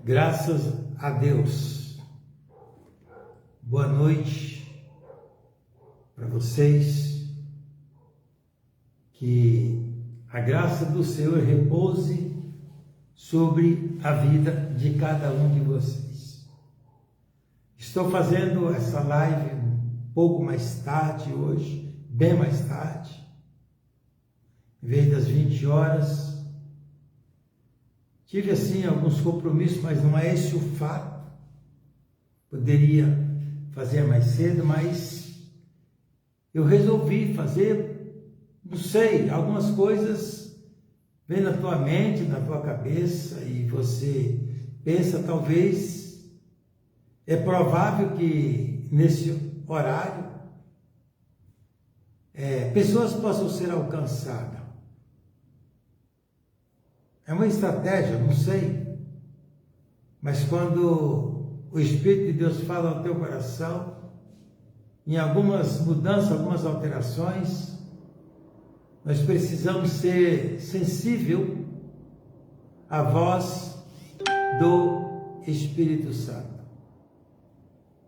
Graças a Deus. Boa noite para vocês. Que a graça do Senhor repouse sobre a vida de cada um de vocês. Estou fazendo essa live um pouco mais tarde hoje, bem mais tarde, em vez das 20 horas. Tive assim alguns compromissos, mas não é esse o fato. Poderia fazer mais cedo, mas eu resolvi fazer, não sei, algumas coisas vêm na tua mente, na tua cabeça, e você pensa, talvez, é provável que nesse horário pessoas possam ser alcançadas. É uma estratégia, não sei, mas quando o Espírito de Deus fala ao teu coração, em algumas mudanças, algumas alterações, nós precisamos ser sensível à voz do Espírito Santo,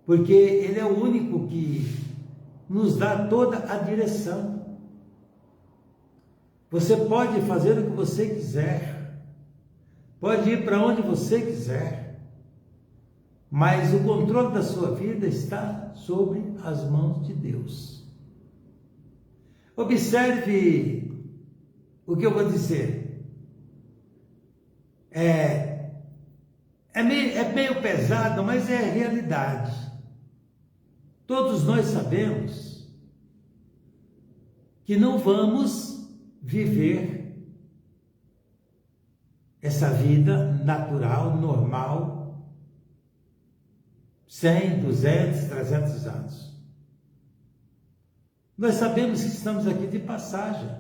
porque Ele é o único que nos dá toda a direção. Você pode fazer o que você quiser, pode ir para onde você quiser, mas o controle da sua vida está sobre as mãos de Deus. Observe o que eu vou dizer. É meio pesado, mas é a realidade. Todos nós sabemos que não vamos viver essa vida natural, normal, 100, 200, 300 anos. Nós sabemos que estamos aqui de passagem.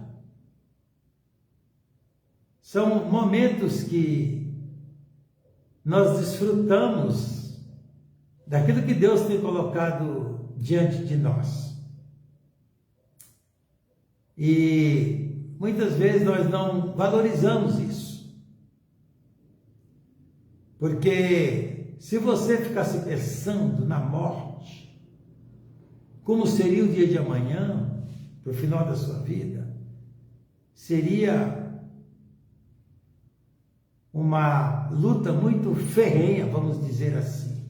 São momentos que nós desfrutamos daquilo que Deus tem colocado diante de nós. E muitas vezes nós não valorizamos isso. Porque se você ficasse pensando na morte, como seria o dia de amanhã, para o final da sua vida, seria uma luta muito ferrenha, vamos dizer assim.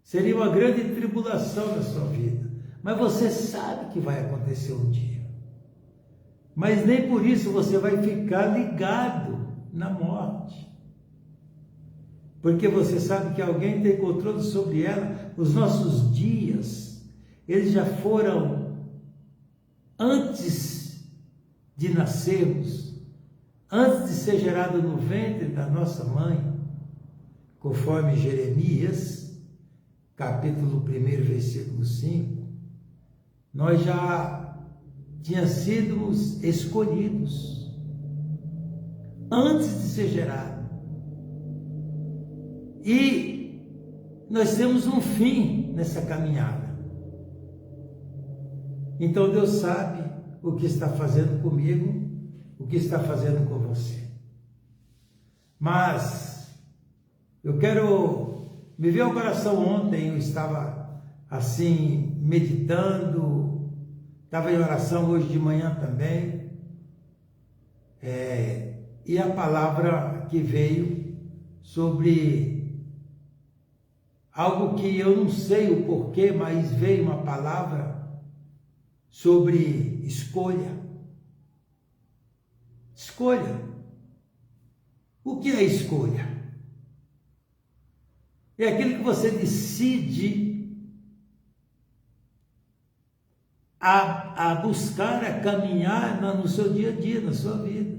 Seria uma grande tribulação na sua vida. Mas você sabe que vai acontecer um dia. Mas nem por isso você vai ficar ligado na morte. Porque você sabe que alguém tem controle sobre ela. Os nossos dias, eles já foram antes de nascermos, antes de ser gerado no ventre da nossa mãe, conforme Jeremias, capítulo 1, versículo 5, nós já tínhamos sido escolhidos antes de ser gerado. E nós temos um fim nessa caminhada. Então Deus sabe o que está fazendo comigo, o que está fazendo com você. Mas eu quero me ver ao coração. Ontem eu estava assim meditando, estava em oração hoje de manhã também, e a palavra que veio sobre algo que eu não sei o porquê, mas veio uma palavra sobre escolha. Escolha. O que é escolha? É aquilo que você decide a buscar, a caminhar no seu dia a dia, na sua vida.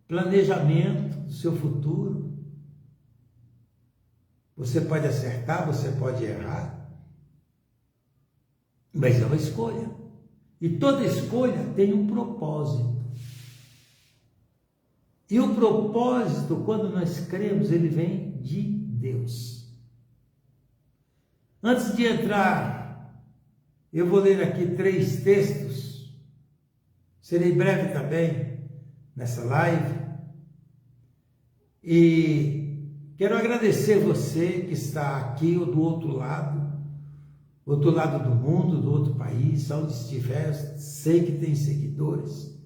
Planejamento do seu futuro. Você pode acertar, você pode errar, mas é uma escolha. E toda escolha tem um propósito. E o propósito, quando nós cremos, ele vem de Deus. Antes de entrar, eu vou ler aqui 3 textos. Serei breve também nessa live. E quero agradecer você que está aqui ou do outro lado do mundo, do outro país, onde estiver. Sei que tem seguidores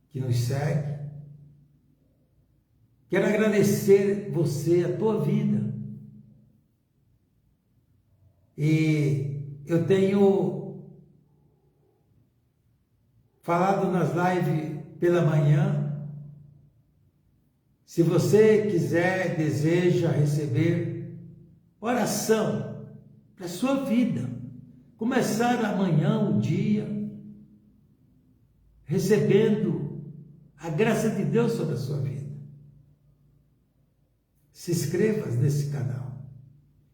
que nos seguem. Quero agradecer você, a tua vida. E eu tenho falado nas lives pela manhã. Se você quiser, deseja receber oração para a sua vida, começar amanhã o dia recebendo a graça de Deus sobre a sua vida, se inscreva nesse canal,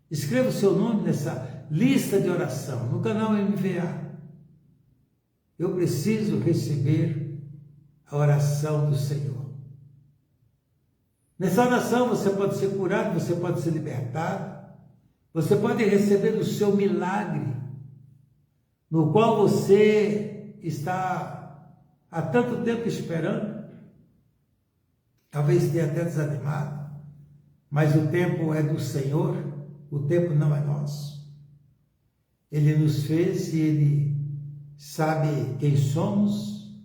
escreva o seu nome nessa lista de oração, no canal MVA. Eu preciso receber a oração do Senhor. Nessa oração você pode ser curado, você pode ser libertado, você pode receber o seu milagre, no qual você está há tanto tempo esperando, talvez tenha até desanimado, mas o tempo é do Senhor, o tempo não é nosso. Ele nos fez e Ele sabe quem somos,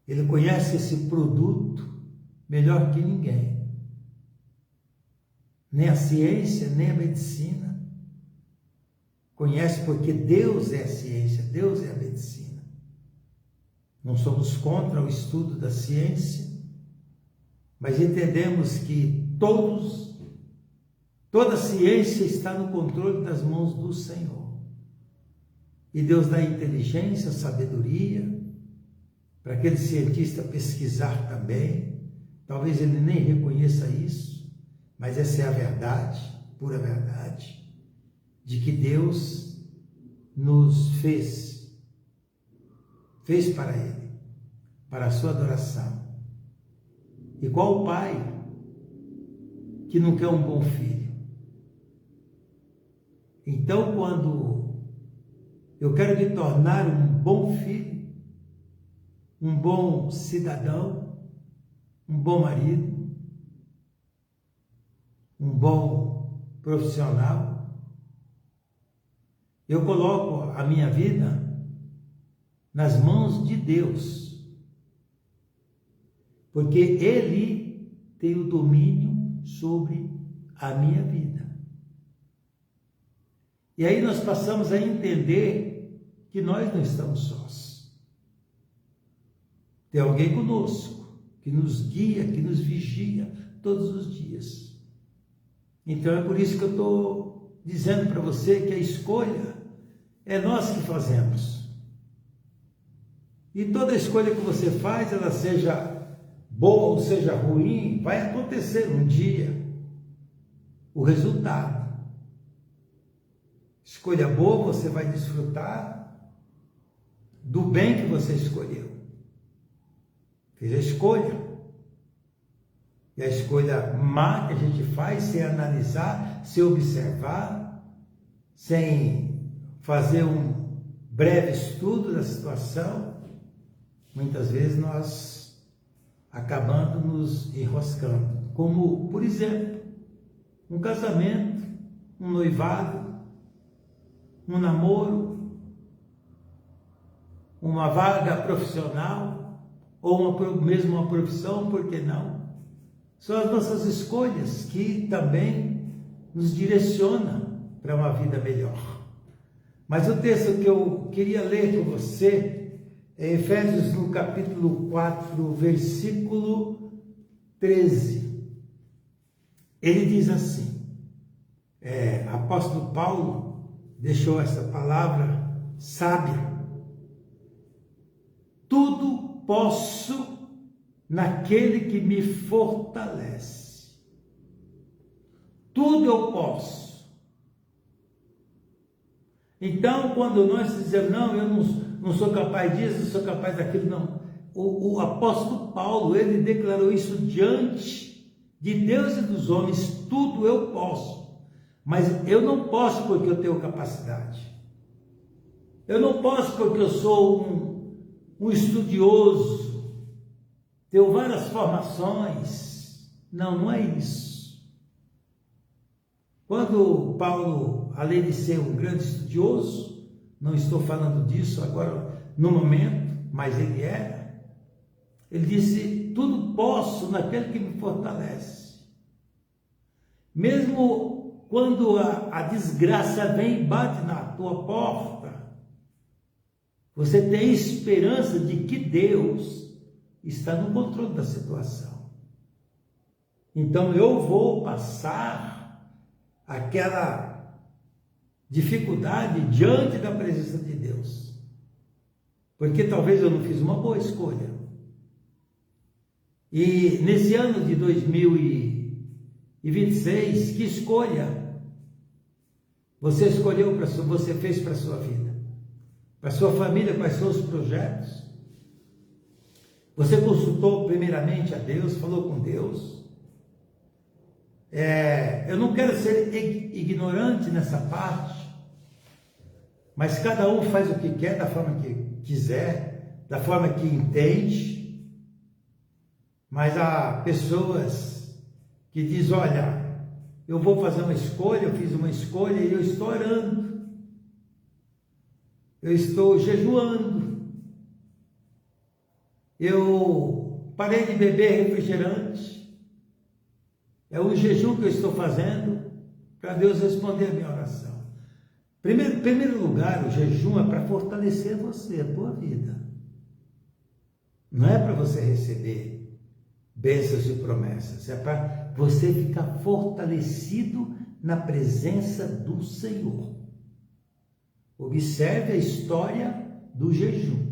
Ele conhece esse produto melhor que ninguém. Nem a ciência, nem a medicina conhece, porque Deus é a ciência, Deus é a medicina. Não somos contra o estudo da ciência, mas entendemos que toda a ciência está no controle das mãos do Senhor. E Deus dá inteligência, sabedoria, para aquele cientista pesquisar também. Talvez ele nem reconheça isso, mas essa é a verdade, pura verdade, de que Deus nos fez para Ele, para a sua adoração. E qual pai que não quer um bom filho? Então, quando eu quero me tornar um bom filho, um bom cidadão, um bom marido, um bom profissional, eu coloco a minha vida nas mãos de Deus, porque Ele tem o domínio sobre a minha vida. E aí nós passamos a entender que nós não estamos sós. Tem alguém conosco, que nos guia, que nos vigia todos os dias. Então é por isso que eu estou dizendo para você que a escolha é nós que fazemos. E toda escolha que você faz, ela seja boa ou seja ruim, vai acontecer um dia o resultado. Escolha boa, você vai desfrutar do bem que você escolheu. Fez a escolha. E a escolha má que a gente faz sem analisar, sem observar, sem fazer um breve estudo da situação, muitas vezes nós acabamos nos enroscando. Como, por exemplo, um casamento, um noivado, um namoro, uma vaga profissional, ou mesmo uma profissão, por que não? São as nossas escolhas que também nos direcionam para uma vida melhor. Mas o texto que eu queria ler com você é Efésios no capítulo 4, versículo 13. Ele diz assim, apóstolo Paulo deixou essa palavra sábia. Tudo posso naquele que me fortalece. Tudo eu posso. Então, quando nós dizemos, não, eu não sou capaz disso, não sou capaz daquilo, não. O apóstolo Paulo, ele declarou isso diante de Deus e dos homens, tudo eu posso. Mas eu não posso porque eu tenho capacidade. Eu não posso porque eu sou um estudioso, tenho várias formações. Não, não é isso. Quando Paulo, além de ser um grande estudioso, não estou falando disso agora no momento, mas ele era, ele disse: tudo posso naquele que me fortalece. Mesmo quando a desgraça vem e bate na tua porta, você tem esperança de que Deus está no controle da situação. Então eu vou passar aquela dificuldade diante da presença de Deus, porque talvez eu não fiz uma boa escolha. E nesse ano de 2026, que escolha você escolheu você fez para a sua vida, para a sua família? Quais são os projetos? Você consultou primeiramente a Deus, falou com Deus? Eu não quero ser ignorante nessa parte, mas cada um faz o que quer, da forma que quiser, da forma que entende. Mas há pessoas que dizem: olha, eu vou fazer uma escolha, eu fiz uma escolha e eu estou orando, eu estou jejuando, eu parei de beber refrigerante. É o jejum que eu estou fazendo para Deus responder a minha oração. Em primeiro lugar, o jejum é para fortalecer você, a tua vida. Não é para você receber bênçãos e promessas, é para você ficar fortalecido na presença do Senhor. Observe a história do jejum.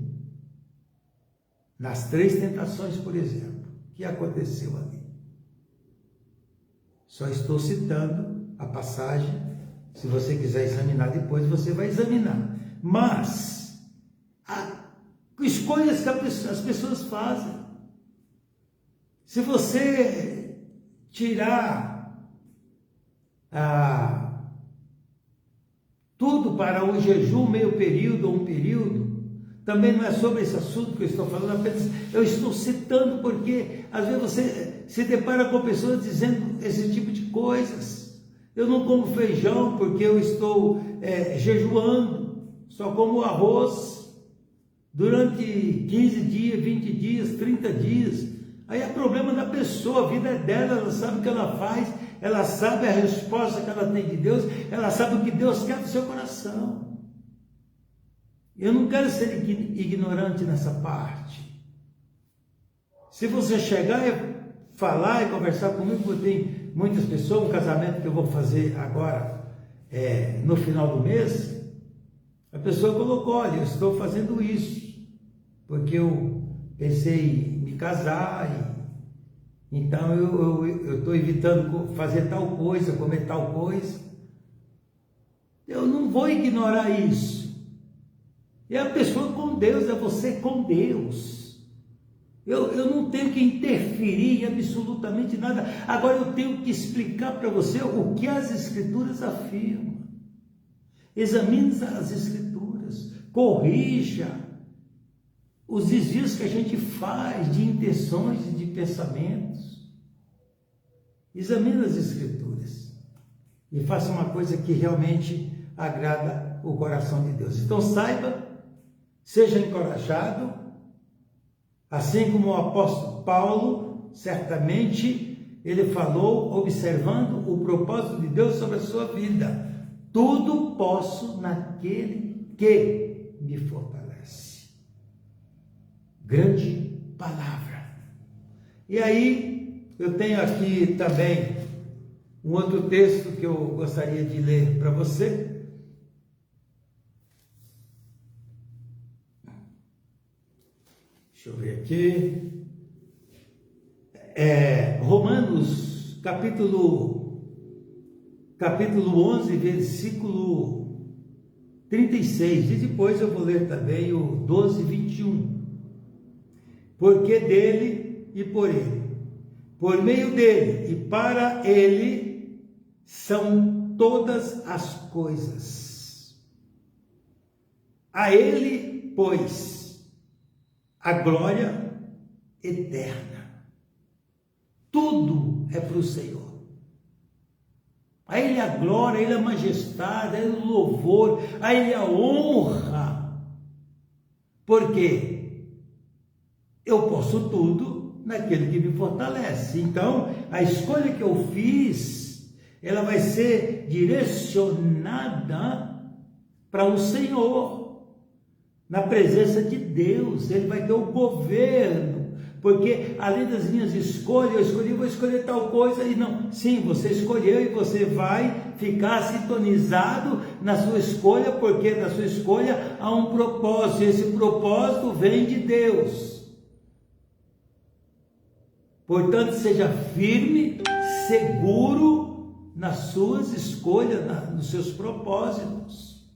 Nas 3 tentações, por exemplo, o que aconteceu ali? Só estou citando a passagem. Se você quiser examinar depois, você vai examinar. Mas, escolhas que as pessoas fazem. Se você tirar tudo para um jejum, meio período ou um período, também não é sobre esse assunto que eu estou falando, apenas eu estou citando porque às vezes você se depara com pessoas dizendo esse tipo de coisas. Eu não como feijão porque eu estou jejuando, só como arroz durante 15 dias, 20 dias, 30 dias. Aí é problema da pessoa, a vida é dela, ela sabe o que ela faz, ela sabe a resposta que ela tem de Deus, ela sabe o que Deus quer do seu coração. Eu não quero ser ignorante nessa parte. Se você chegar e falar e conversar comigo, porque tem muitas pessoas, um casamento que eu vou fazer agora, no final do mês, a pessoa colocou: olha, eu estou fazendo isso, porque eu pensei em me casar, então eu estou evitando fazer tal coisa, comer tal coisa. Eu não vou ignorar isso. É a pessoa com Deus, é você com Deus. Eu não tenho que interferir em absolutamente nada. Agora eu tenho que explicar para você o que as Escrituras afirmam. Examine as Escrituras, corrija os desvios que a gente faz de intenções e de pensamentos. Examine as Escrituras e faça uma coisa que realmente agrada o coração de Deus. Então saiba, seja encorajado, assim como o apóstolo Paulo, certamente ele falou, observando o propósito de Deus sobre a sua vida: tudo posso naquele que me fortalece. Grande palavra. E aí, eu tenho aqui também um outro texto que eu gostaria de ler para você. Deixa eu ver aqui. Romanos, capítulo 11, versículo 36. E depois eu vou ler também o 12, 21. Porque dele e por ele, por meio dele e para ele, são todas as coisas. A ele, pois, a glória eterna. Tudo é para o Senhor. A Ele a glória, a Ele a majestade, a Ele o louvor, a Ele a honra. Por quê? Eu posso tudo naquele que me fortalece. Então, a escolha que eu fiz, ela vai ser direcionada para o Senhor, na presença de Deus. Ele vai ter o governo. Porque além das minhas escolhas, vou escolher tal coisa e não. Sim, você escolheu e você vai ficar sintonizado na sua escolha, porque na sua escolha há um propósito, e esse propósito vem de Deus. Portanto, seja firme, seguro nas suas escolhas, nos seus propósitos.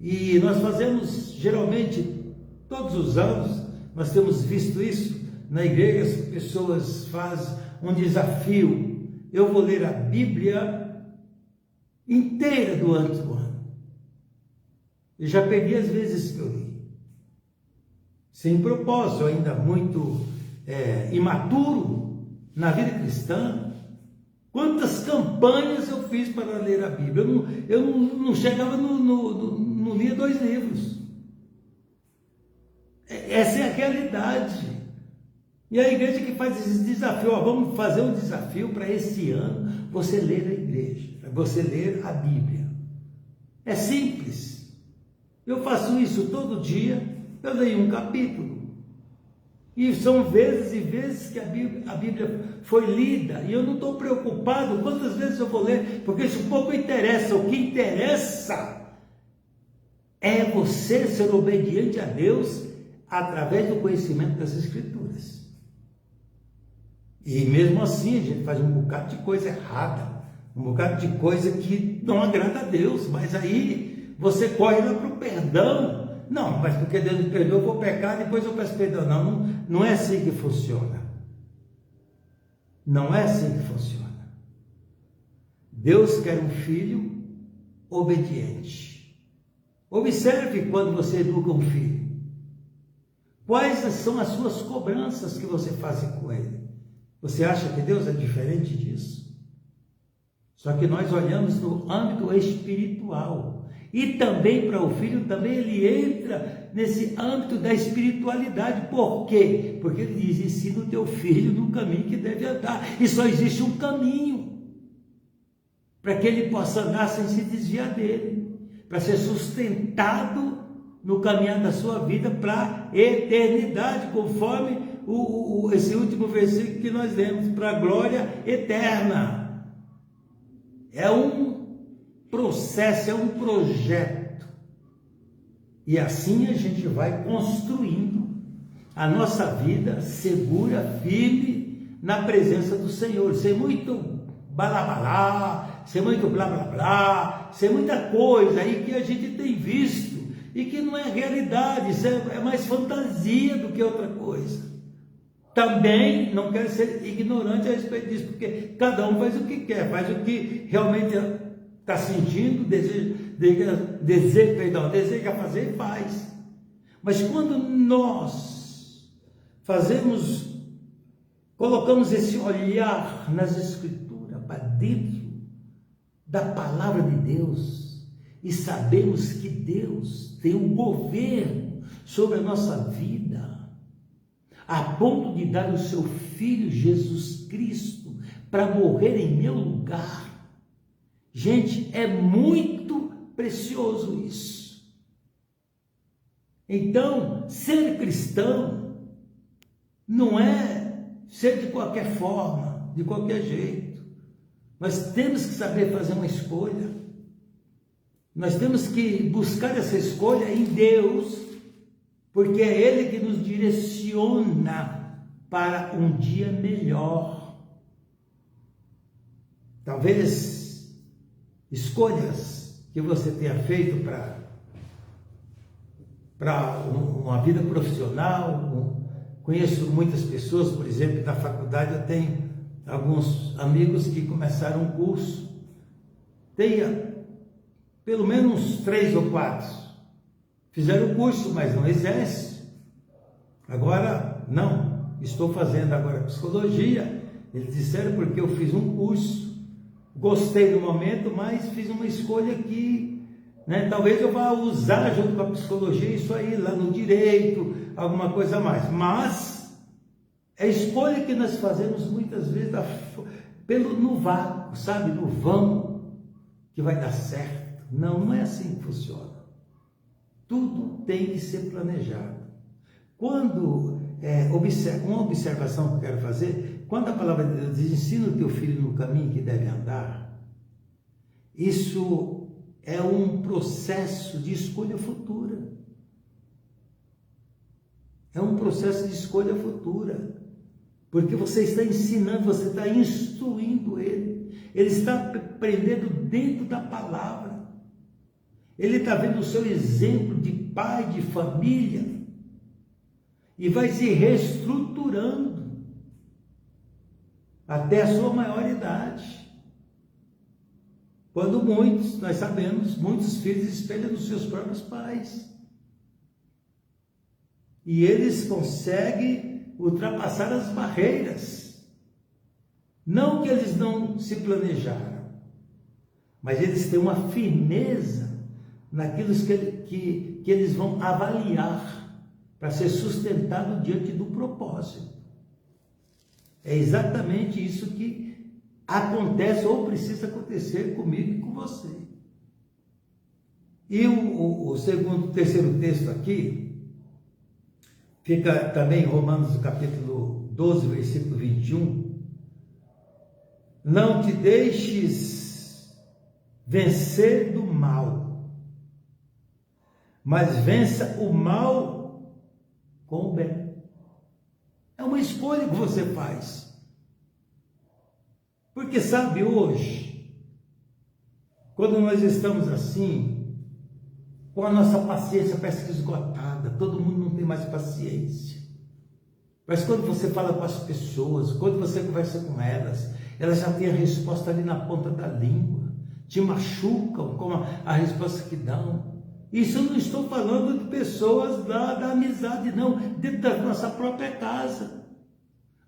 E nós fazemos geralmente todos os anos. Nós temos visto isso na igreja, as pessoas fazem um desafio. Eu vou ler a Bíblia inteira durante o ano. Eu já perdi as vezes que eu li. Sem propósito, ainda muito imaturo na vida cristã. Quantas campanhas eu fiz para ler a Bíblia? Eu não chegava, não lia 2 livros. Essa é a realidade. E a igreja que faz esse desafio, vamos fazer um desafio para esse ano, você ler a igreja, você ler a Bíblia. É simples. Eu faço isso todo dia, eu leio um capítulo. E são vezes e vezes que a Bíblia foi lida, e eu não estou preocupado quantas vezes eu vou ler, porque isso pouco interessa. O que interessa é você ser obediente a Deus através do conhecimento das Escrituras. E mesmo assim a gente faz um bocado de coisa errada, um bocado de coisa que não agrada a Deus, mas aí você corre lá para o perdão. Não, mas porque Deus me perdoou, eu vou pecar, depois eu peço perdão. Não é assim que funciona. Não é assim que funciona. Deus quer um filho obediente. Observe quando você educa um filho. Quais são as suas cobranças que você faz com ele? Você acha que Deus é diferente disso? Só que nós olhamos no âmbito espiritual. E também para o filho, também ele entra nesse âmbito da espiritualidade. Por quê? Porque ele diz, ensina o teu filho no caminho que deve andar. E só existe um caminho para que ele possa andar sem se desviar dele, para ser sustentado no caminhar da sua vida para a eternidade, conforme esse último versículo que nós lemos, para a glória eterna. É um processo, é um projeto. E assim a gente vai construindo a nossa vida segura, firme, na presença do Senhor, sem muito balabalá, sem muito blá blá blá, sem muita coisa aí que a gente tem visto e que não é realidade, isso é mais fantasia do que outra coisa. Também não quero ser ignorante a respeito disso, porque cada um faz o que quer, faz o que realmente está sentindo, deseja fazer e faz. Mas quando nós colocamos esse olhar nas Escrituras, para dentro da palavra de Deus, e sabemos que Deus tem um governo sobre a nossa vida, a ponto de dar o seu Filho Jesus Cristo para morrer em meu lugar. Gente, é muito precioso isso. Então, ser cristão não é ser de qualquer forma, de qualquer jeito. Nós temos que saber fazer uma escolha. Nós temos que buscar essa escolha em Deus, porque é Ele que nos direciona para um dia melhor. Talvez escolhas que você tenha feito para uma vida profissional. Conheço muitas pessoas, por exemplo, da faculdade, eu tenho alguns amigos que começaram um curso, tenha pelo menos 3 ou 4, fizeram o curso, mas não exercem. Agora, não, estou fazendo agora psicologia, Eles disseram porque eu fiz um curso, gostei do momento, mas fiz uma escolha que, né, talvez eu vá usar junto com a psicologia isso aí, lá no direito, alguma coisa a mais. Mas é a escolha que nós fazemos muitas vezes no vácuo, sabe? No vão, que vai dar certo. Não, não é assim que funciona. Tudo tem que ser planejado. Quando, uma observação que eu quero fazer, quando a palavra de Deus diz, ensina o teu filho no caminho que deve andar, isso é um processo de escolha futura. É um processo de escolha futura. Porque você está ensinando, você está instruindo ele. Ele está aprendendo dentro da palavra. Ele está vendo o seu exemplo de pai, de família. E vai se reestruturando até a sua maioridade. Quando muitos, nós sabemos, muitos filhos espelham nos seus próprios pais. E eles conseguem ultrapassar as barreiras. Não que eles não se planejaram, mas eles têm uma firmeza naquilo que eles vão avaliar para ser sustentado diante do propósito. É exatamente isso que acontece ou precisa acontecer comigo e com você. E o terceiro texto aqui, fica também em Romanos capítulo 12, versículo 21. Não te deixes vencer do mal, mas vença o mal com o bem. É uma escolha que você faz. Porque sabe, hoje, quando nós estamos assim, com a nossa paciência parece que esgotada, todo mundo não tem mais paciência. Mas quando você fala com as pessoas, quando você conversa com elas já têm a resposta ali na ponta da língua, te machucam com a resposta que dão. Isso eu não estou falando de pessoas da amizade, não, dentro da nossa própria casa.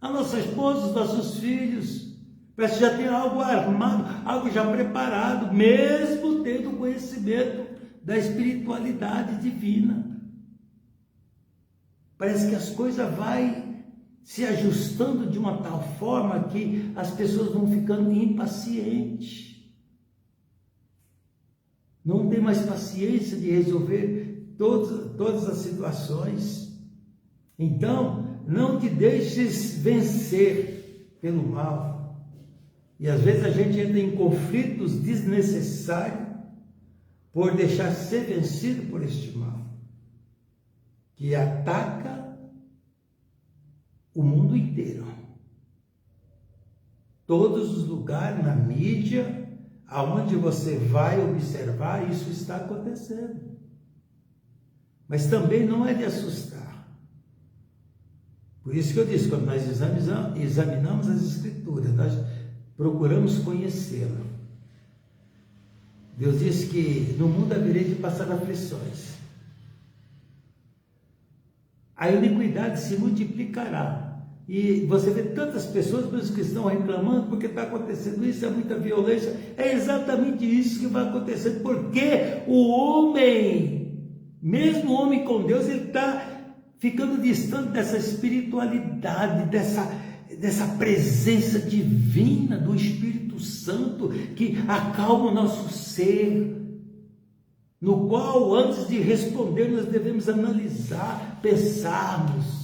A nossa esposa, os nossos filhos, parece que já tem algo armado, algo já preparado, mesmo tendo conhecimento da espiritualidade divina. Parece que as coisas vão se ajustando de uma tal forma que as pessoas vão ficando impacientes. Não tem mais paciência de resolver todas as situações. Então, não te deixes vencer pelo mal. E às vezes a gente entra em conflitos desnecessários por deixar ser vencido por este mal, que ataca o mundo inteiro. Todos os lugares, na mídia, aonde você vai observar, isso está acontecendo. Mas também não é de assustar. Por isso que eu disse, quando nós examinamos as Escrituras, nós procuramos conhecê-la. Deus disse que no mundo haverei de passar aflições. A iniquidade se multiplicará. E você vê tantas pessoas mesmo que estão reclamando porque está acontecendo isso, é muita violência. É exatamente isso que vai acontecer, porque o homem, mesmo o homem com Deus, ele está ficando distante dessa espiritualidade, dessa presença divina do Espírito Santo que acalma o nosso ser, no qual, antes de responder, nós devemos analisar, pensarmos.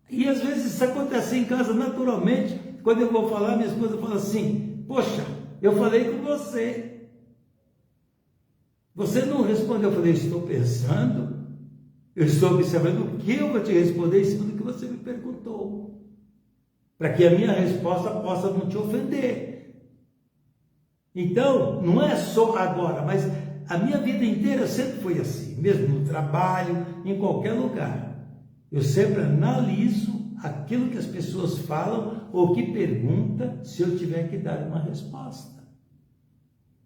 E às vezes isso acontece em casa naturalmente. Quando eu vou falar, minha esposa fala assim: poxa, eu falei com você, você não respondeu. Eu falei: estou pensando, eu estou observando o que eu vou te responder em cima do que você me perguntou, para que a minha resposta possa não te ofender. Então, não é só agora, mas a minha vida inteira sempre foi assim, mesmo no trabalho, em qualquer lugar. Eu sempre analiso aquilo que as pessoas falam ou que perguntam, se eu tiver que dar uma resposta.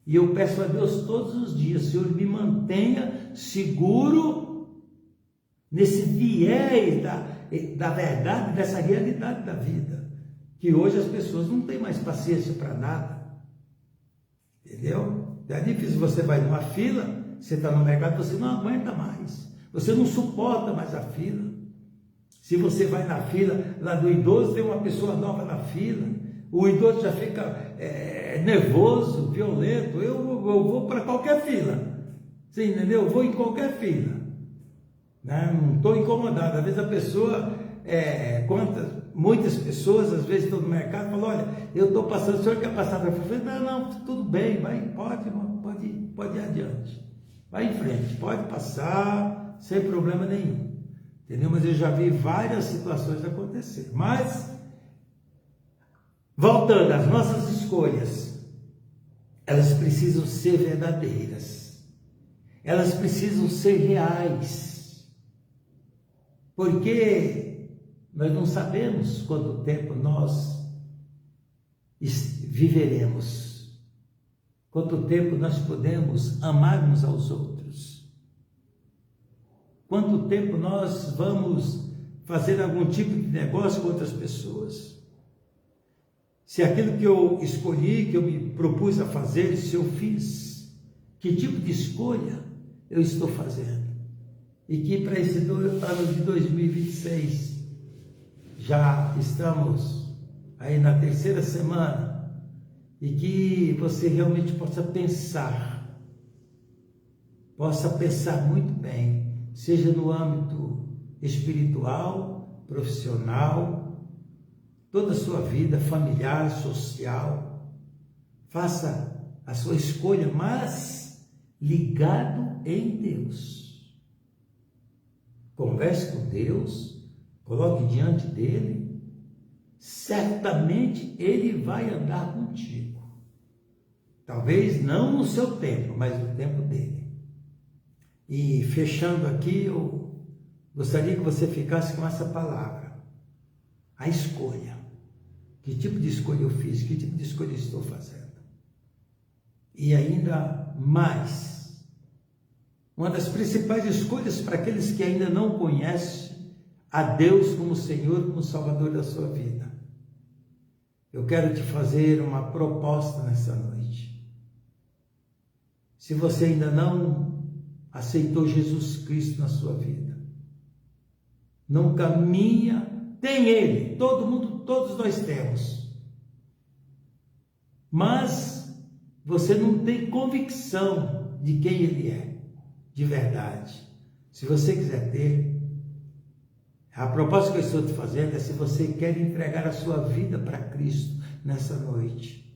E eu peço a Deus todos os dias: Senhor, me mantenha seguro nesse viés da verdade, dessa realidade da vida. que hoje as pessoas não têm mais paciência para nada. Entendeu? É difícil, você vai numa fila, você está no mercado, você não aguenta mais. Você não suporta mais a fila. Se você vai na fila, lá do idoso, tem uma pessoa nova na fila, o idoso já fica nervoso, violento. Eu vou para qualquer fila. Você entendeu? Eu vou em qualquer fila. Né? Não estou incomodado. Às vezes a pessoa, muitas pessoas, às vezes estão no mercado e falam, olha, eu estou passando, o senhor quer passar para frente? Não, tudo bem, pode ir adiante. Vai em frente, pode passar, sem problema nenhum. Entendeu? Mas eu já vi várias situações acontecer. Mas, voltando, as nossas escolhas, elas precisam ser verdadeiras. Elas precisam ser reais. Porque nós não sabemos quanto tempo nós viveremos. Quanto tempo nós podemos amar uns aos outros. Quanto tempo nós vamos fazer algum tipo de negócio com outras pessoas. Se aquilo que eu escolhi, que eu me propus a fazer, se eu fiz, que tipo de escolha eu estou fazendo? E que para esse ano de 2026, já estamos aí na terceira semana, e que você realmente possa pensar muito bem, seja no âmbito espiritual, profissional, toda a sua vida familiar, social. Faça a sua escolha, mas ligado em Deus. Converse com Deus, coloque diante dele, certamente ele vai andar contigo. Talvez não no seu tempo, mas no tempo dele. E fechando aqui, eu gostaria que você ficasse com essa palavra. A escolha. Que tipo de escolha eu fiz? Que tipo de escolha eu estou fazendo? E ainda mais, uma das principais escolhas para aqueles que ainda não conhecem a Deus como Senhor, como Salvador da sua vida. Eu quero te fazer uma proposta nessa noite. Se você ainda não aceitou Jesus Cristo na sua vida, não caminha, tem Ele, todos nós temos, mas você não tem convicção de quem Ele é, de verdade. Se você quiser ter, a proposta que eu estou te fazendo é: se você quer entregar a sua vida para Cristo nessa noite,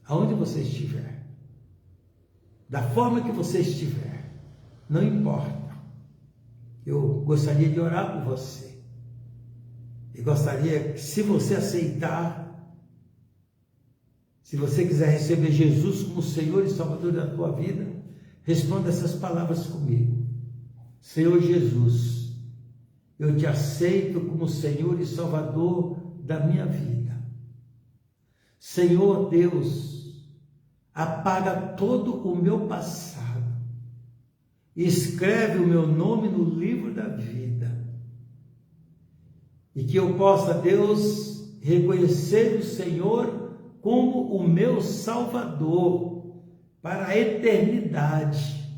aonde você estiver, da forma que você estiver, não importa. Eu gostaria de orar por você. E gostaria que, se você aceitar, se você quiser receber Jesus como Senhor e Salvador da tua vida, responda essas palavras comigo. Senhor Jesus, eu te aceito como Senhor e Salvador da minha vida. Senhor Deus, apaga todo o meu passado, escreve o meu nome no livro da vida, e que eu possa, Deus, reconhecer o Senhor como o meu Salvador para a eternidade.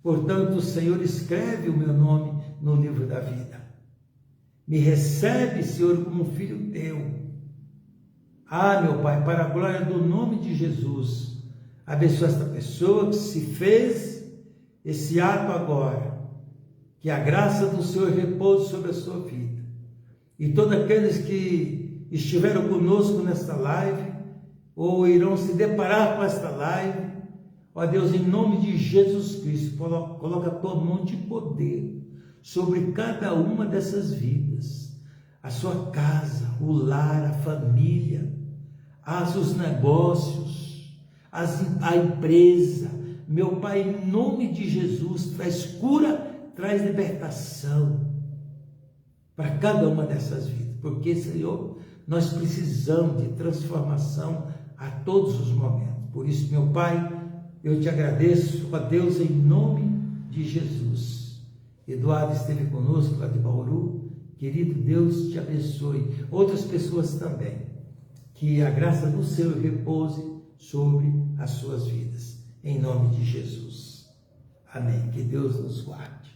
Portanto, Senhor, escreve o meu nome no livro da vida. Me recebe, Senhor, como filho teu. Ah, meu Pai, para a glória do nome de Jesus, abençoa esta pessoa que se fez esse ato agora. Que a graça do Senhor repouse sobre a sua vida. E todos aqueles que estiveram conosco nesta live, ou irão se deparar com esta live, ó Deus, em nome de Jesus Cristo, coloca a tua mão de poder sobre cada uma dessas vidas. A sua casa, o lar, a família, os negócios, a empresa. Meu Pai, em nome de Jesus, traz cura, traz libertação para cada uma dessas vidas, porque, Senhor, nós precisamos de transformação a todos os momentos. Por isso, meu Pai, eu te agradeço, ó Deus, em nome de Jesus. Eduardo esteve conosco lá de Bauru, Querido, Deus te abençoe. Outras pessoas também. Que a graça do Senhor repouse sobre as suas vidas. Em nome de Jesus. Amém. Que Deus nos guarde.